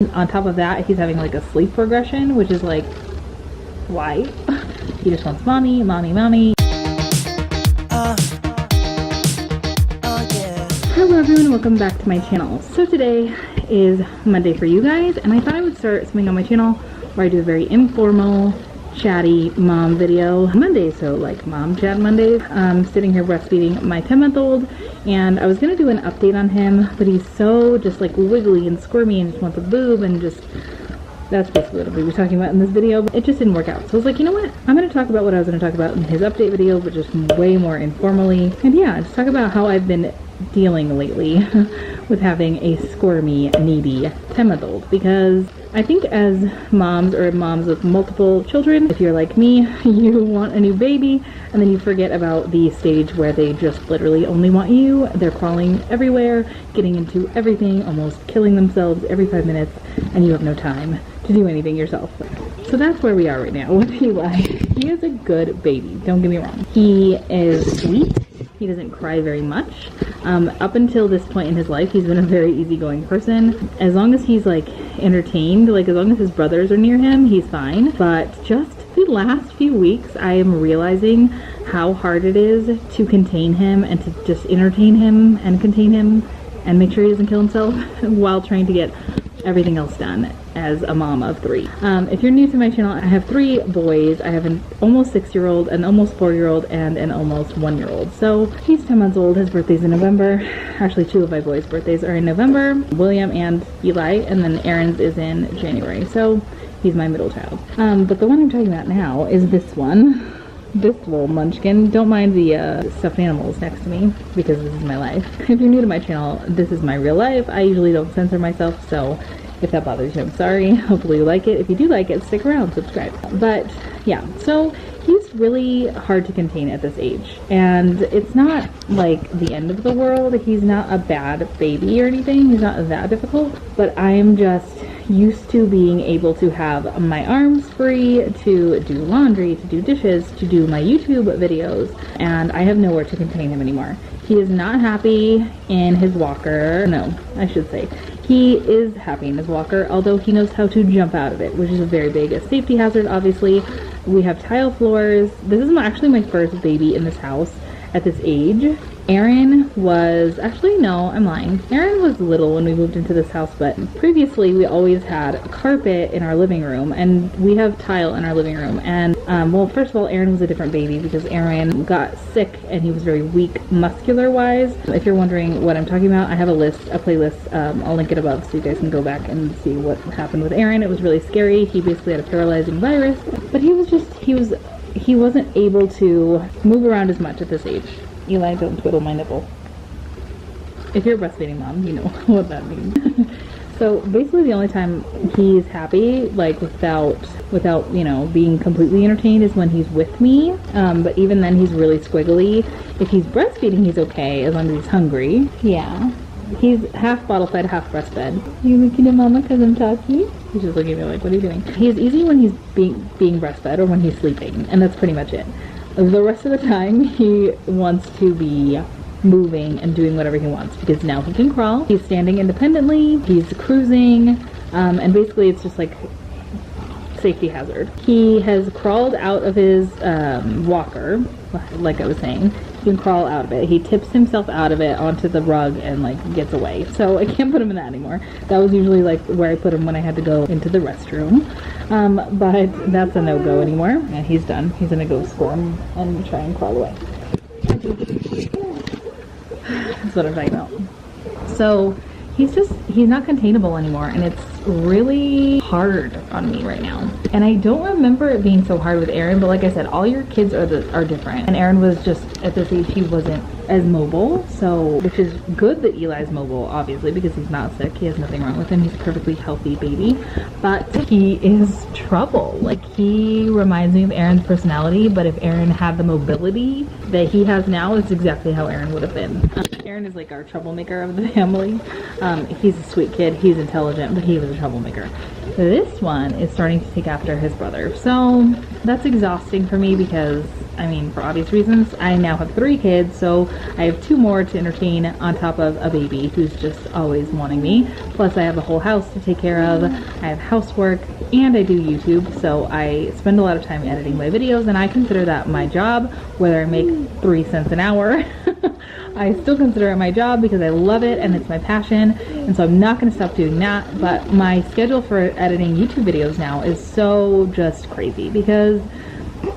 On top of that, he's having like a sleep progression, which is like, why? He just wants mommy, mommy, mommy. Hello everyone, welcome back to my channel. So today is Monday for you guys, and I thought I would start something on my channel where I do a very informal, chatty mom video Monday. So like mom chat Mondays. I'm sitting here breastfeeding my 10-month-old, and I was gonna do an update on him, but he's so just like wiggly and squirmy and just wants a boob, and just that's basically what we'll be talking about in this video. But it just didn't work out, so I was like, you know what, I'm gonna talk about what I was gonna talk about in his update video, but just way more informally. And yeah, just talk about how I've been dealing lately with having a squirmy, needy 10-month-old, because I think as moms, or moms with multiple children, if you're like me, you want a new baby and then you forget about the stage where they just literally only want you. They're crawling everywhere, getting into everything, almost killing themselves every 5 minutes, and you have no time to do anything yourself. So that's where we are right now with Eli. He is a good baby, don't get me wrong. He is sweet. He doesn't cry very much. Up until this point in his life, he's been a very easygoing person. As long as he's like entertained, like as long as his brothers are near him, he's fine. But just the last few weeks, I am realizing how hard it is to contain him and to just entertain him and contain him and make sure he doesn't kill himself while trying to get everything else done as a mom of 3. If you're new to my channel, I have 3 boys. I have an almost 6-year-old, an almost 4-year-old, and an almost 1-year-old. So he's 10 months old. His birthday's in November. Actually, 2 of my boys' birthdays are in November, William and Eli, and then Aaron's is in January. So he's my middle child. But the one I'm talking about now is this one. This little munchkin. Don't mind the stuffed animals next to me, because this is my life. If you're new to my channel, this is my real life. I usually don't censor myself, so if that bothers you, I'm sorry. Hopefully you like it. If you do like it, stick around, subscribe. But yeah, so he's really hard to contain at this age, and it's not like the end of the world. He's not a bad baby or anything. He's not that difficult, but I'm just used to being able to have my arms free to do laundry, to do dishes, to do my YouTube videos, and I have nowhere to contain him anymore. He is not happy in his walker. No, I should say. He is happy in his walker, although he knows how to jump out of it, which is a very big safety hazard, obviously. We have tile floors. This is actually my first baby in this house at this age. Aaron was, actually no, I'm lying. Aaron was little when we moved into this house, but previously we always had carpet in our living room, and we have tile in our living room. And well, first of all, Aaron was a different baby because Aaron got sick and he was very weak muscular wise. If you're wondering what I'm talking about, I have a playlist, I'll link it above so you guys can go back and see what happened with Aaron. It was really scary. He basically had a paralyzing virus, but he wasn't able to move around as much at this age. Eli, don't twiddle my nipple. If you're a breastfeeding mom, you know what that means. So basically the only time he's happy, like without, you know, being completely entertained, is when he's with me. But even then he's really squiggly. If he's breastfeeding, he's okay, as long as he's hungry. Yeah. He's half bottle fed, half breastfed. Are you looking at mama because I'm talking? He's just looking at me like, what are you doing? He's easy when he's being breastfed or when he's sleeping, and that's pretty much it. The rest of the time, he wants to be moving and doing whatever he wants, because now he can crawl. He's standing independently, he's cruising, and basically it's just like safety hazard. He has crawled out of his walker, like I was saying. He can crawl out of it. He tips himself out of it onto the rug and like gets away. So I can't put him in that anymore. That was usually like where I put him when I had to go into the restroom. But that's a no-go anymore. And he's done. He's gonna go squirm and try and crawl away. That's what I'm talking about. So he's not containable anymore, and it's really hard on me right now. And I don't remember it being so hard with Aaron, but like I said, all your kids are different. And Aaron was just, at this age, he wasn't as mobile, so, which is good that Eli's mobile, obviously, because he's not sick. He has nothing wrong with him. He's a perfectly healthy baby, but he is trouble. Like, he reminds me of Aaron's personality, but if Aaron had the mobility that he has now, it's exactly how Aaron would have been. Aaron Aaron is like our troublemaker of the family. He's a sweet kid, he's intelligent, but he was a troublemaker. This one is starting to take after his brother. So that's exhausting for me because, I mean, for obvious reasons, I now have 3 kids, so I have 2 more to entertain on top of a baby who's just always wanting me. Plus I have a whole house to take care of, I have housework, and I do YouTube, so I spend a lot of time editing my videos, and I consider that my job, whether I make 3 cents an hour. I still consider it my job because I love it and it's my passion, and so I'm not going to stop doing that. But my schedule for editing YouTube videos now is so just crazy because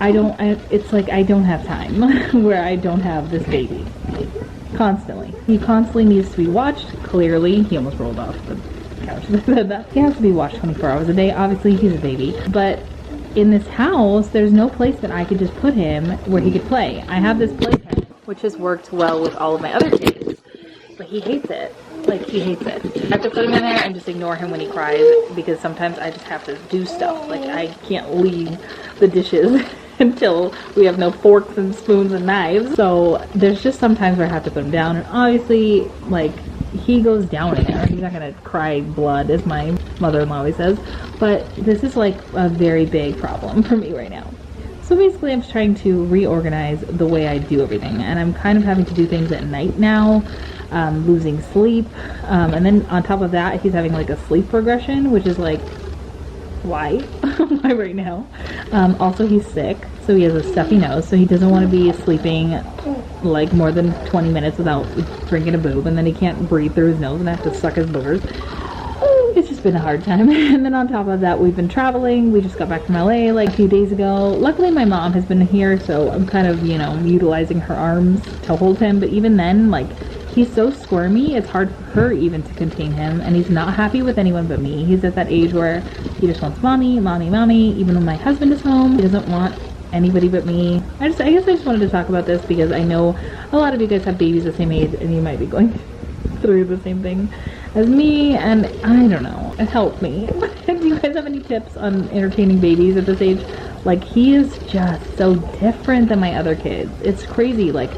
it's like I don't have time where I don't have this baby constantly. He constantly needs to be watched. Clearly, he almost rolled off the couch as I said that. He has to be watched 24 hours a day. Obviously, he's a baby, but in this house, there's no place that I could just put him where he could play. I have this playpen, which has worked well with all of my other kids, but he hates it. Like, he hates it. I have to put him in there and just ignore him when he cries because sometimes I just have to do stuff. Like, I can't leave the dishes until we have no forks and spoons and knives. So there's just sometimes where I have to put him down, and obviously, like, he goes down in there. He's not gonna cry blood, as my mother-in-law always says, but this is like a very big problem for me right now. So basically I'm trying to reorganize the way I do everything, and I'm kind of having to do things at night now, losing sleep, and then on top of that he's having like a sleep regression, which is like, why? Why right now? Also he's sick, so he has a stuffy nose, so he doesn't want to be sleeping like more than 20 minutes without drinking a boob, and then he can't breathe through his nose and I have to suck his boogers. It's just been a hard time. And then on top of that, we've been traveling. We just got back from LA like a few days ago. Luckily my mom has been here, so I'm kind of, you know, utilizing her arms to hold him, but even then, like, he's so squirmy, it's hard for her even to contain him, and he's not happy with anyone but me. He's at that age where he just wants mommy, mommy, mommy. Even when my husband is home, he doesn't want anybody but me. I guess I just wanted to talk about this because I know a lot of you guys have babies the same age and you might be going through the same thing as me, and I don't know, help me. Do you guys have any tips on entertaining babies at this age? Like, he is just so different than my other kids. It's crazy. Like,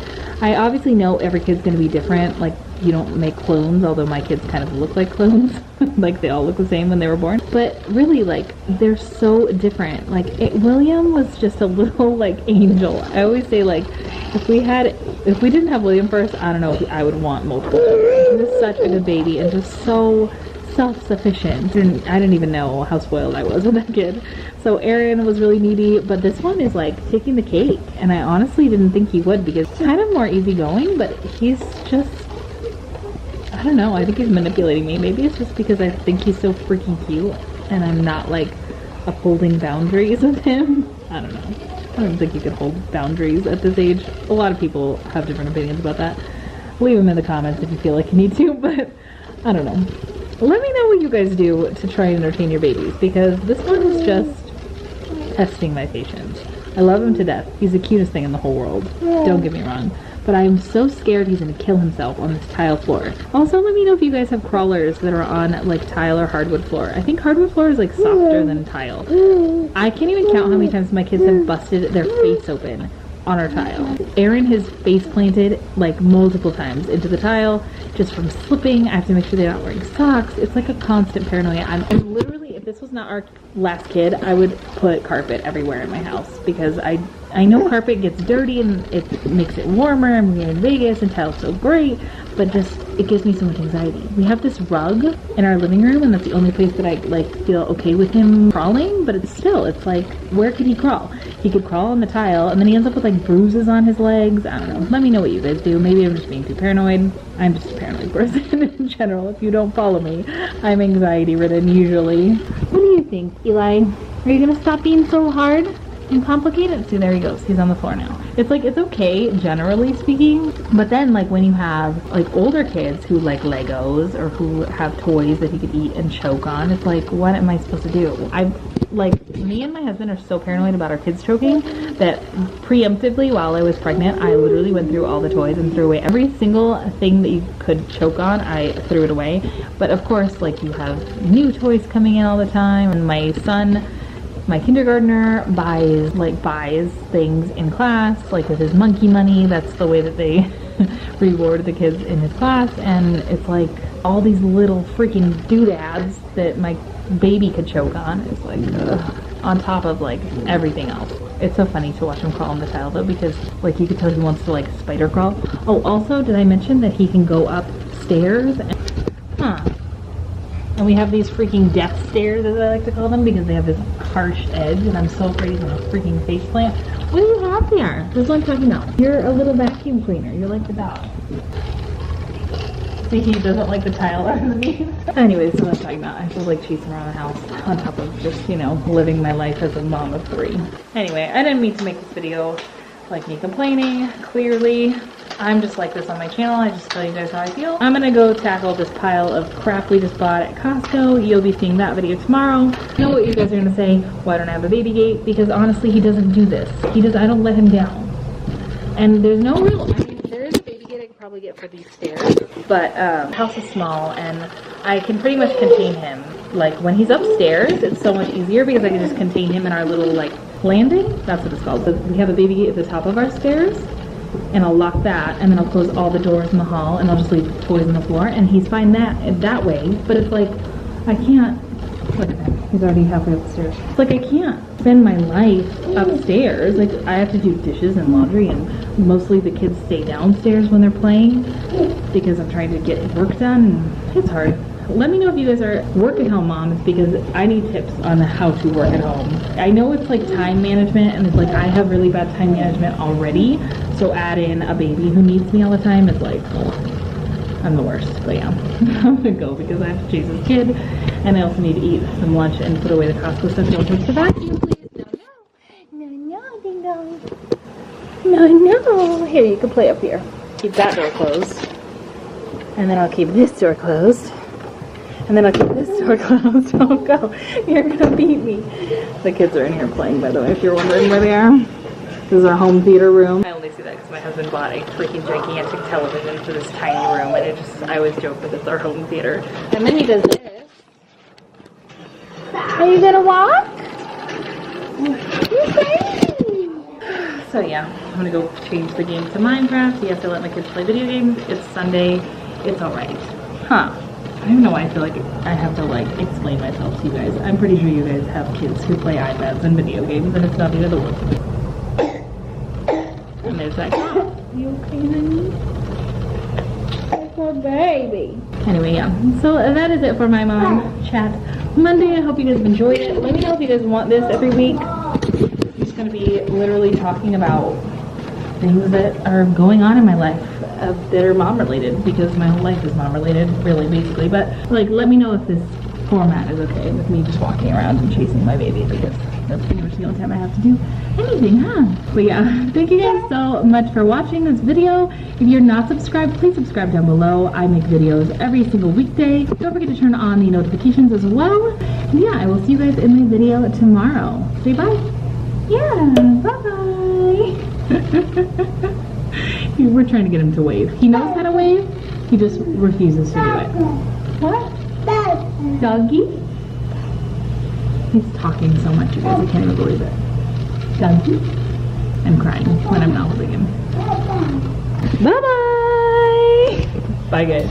I obviously know every kid's gonna be different. Like, you don't make clones, although my kids kind of look like clones. Like, they all look the same when they were born. But really, like, they're so different. Like, William was just a little, like, angel. I always say, like, if we didn't have William first, I don't know if I would want multiple children. He was such a good baby and just so self-sufficient, and I didn't even know how spoiled I was with that kid. So Aaron was really needy, but this one is like taking the cake, and I honestly didn't think he would because he's kind of more easygoing, but he's just, I don't know, I think he's manipulating me. Maybe it's just because I think he's so freaking cute and I'm not like upholding boundaries with him. I don't know. I don't think you could hold boundaries at this age. A lot of people have different opinions about that. Leave them in the comments if you feel like you need to, but I don't know. Let me know what you guys do to try and entertain your babies, because this one is just testing my patience. I love him to death. He's the cutest thing in the whole world. Don't get me wrong. But I'm so scared he's going to kill himself on this tile floor. Also, let me know if you guys have crawlers that are on like tile or hardwood floor. I think hardwood floor is like softer than tile. I can't even count how many times my kids have busted their face open on our tile. Aaron has face planted like multiple times into the tile just from slipping. I have to make sure they're not wearing socks. It's like a constant paranoia. I'm literally, if this was not our last kid, I would put carpet everywhere in my house because I know carpet gets dirty and it makes it warmer, and we're in Vegas and tile's so great, but just it gives me so much anxiety. We have this rug in our living room, and that's the only place that I like feel okay with him crawling, but it's like, where could he crawl? He could crawl on the tile and then he ends up with like bruises on his legs. I don't know. Let me know what you guys do. Maybe I'm just being too paranoid. I'm just a paranoid person in general. If you don't follow me, I'm anxiety ridden usually. What do you think, Eli? Are you gonna stop being so hard and complicated? See, there he goes. He's on the floor now. It's like, it's okay, generally speaking, but then like when you have like older kids who like Legos or who have toys that he could eat and choke on, it's like, what am I supposed to do? Me and my husband are so paranoid about our kids choking that preemptively while I was pregnant, I literally went through all the toys and threw away every single thing that you could choke on. I threw it away. But of course, like, you have new toys coming in all the time, and my son, my kindergartner, buys things in class, like with his monkey money. That's the way that they reward the kids in his class, and it's like all these little freaking doodads that my baby could choke on. It's like, on top of like everything else. It's so funny to watch him crawl on the tile though, because like you could tell he wants to like spider crawl. Oh, also, did I mention that he can go upstairs? And we have these freaking death stairs, as I like to call them, because they have this harsh edge, and I'm so afraid he's gonna freaking face plant. What do you have there? This is what I'm talking about. You're a little vacuum cleaner. You're like the dog. See, he doesn't like the tile underneath. Anyways, so what I'm talking about. I feel like chasing around the house on top of just, you know, living my life as a mom of 3. Anyway, I didn't mean to make this video like me complaining. Clearly, I'm just like this on my channel. I just tell you guys how I feel. I'm gonna go tackle this pile of crap we just bought at Costco. You'll be seeing that video tomorrow. I know what you guys are gonna say. Why don't I have a baby gate? Because honestly, he doesn't do this. I don't let him down. And there's no real, I mean, there is a baby gate I could probably get for these stairs, but the house is small and I can pretty much contain him. Like when he's upstairs, it's so much easier because I can just contain him in our little like landing. That's what it's called. So we have a baby gate at the top of our stairs, and I'll lock that, and then I'll close all the doors in the hall, and I'll just leave toys on the floor, and he's fine that way. But it's like, I can't, look at him, he's already halfway upstairs. It's like I can't spend my life upstairs. Like I have to do dishes and laundry, and mostly the kids stay downstairs when they're playing because I'm trying to get work done, and it's hard. Let me know if you guys are work-at-home moms, because I need tips on how to work at home. I know it's like time management, and it's like I have really bad time management already, so add in a baby who needs me all the time. It's like, I'm the worst. But yeah, I'm gonna go because I have to chase this kid, and I also need to eat some lunch and put away the Costco stuff. Don't touch the vacuum, please. No, ding dong. No. Here, you can play up here. Keep that door closed, and then I'll keep this door closed. And then I'll keep this door closed. Don't go. You're gonna beat me. The kids are in here playing, by the way, if you're wondering where they are. This is our home theater room. I only see that because my husband bought a freaking gigantic television for this tiny room, and I always joke that it's our home theater. And then he does this. Are you gonna walk? So yeah, I'm gonna go change the game to Minecraft. You have to let my kids play video games. It's Sunday. It's alright. Huh. I don't even know why I feel like I have to like explain myself to you guys. I'm pretty sure you guys have kids who play iPads and video games, and it's not the end of the world. And there's that cat. You okay, honey? That's a baby. Anyway, yeah. So that is it for my mom chat Monday. I hope you guys have enjoyed it. Let me know if you guys want this every week. I'm just gonna be literally talking about things that are going on in my life that are mom related, because my whole life is mom related, really, basically. But like, let me know if this format is okay with me just walking around and chasing my baby, because that's pretty much the only time I have to do anything, huh? But yeah, thank you guys so much for watching this video. If you're not subscribed, please subscribe down below. I make videos every single weekday. Don't forget to turn on the notifications as well. And yeah, I will see you guys in my video tomorrow. Say bye. Yeah, bye-bye. We're trying to get him to wave. He knows how to wave, he just refuses to do it. What? Doggy? He's talking so much, you guys, I can't even believe it. Doggy? I'm crying when I'm not holding him. Bye-bye! Bye, guys.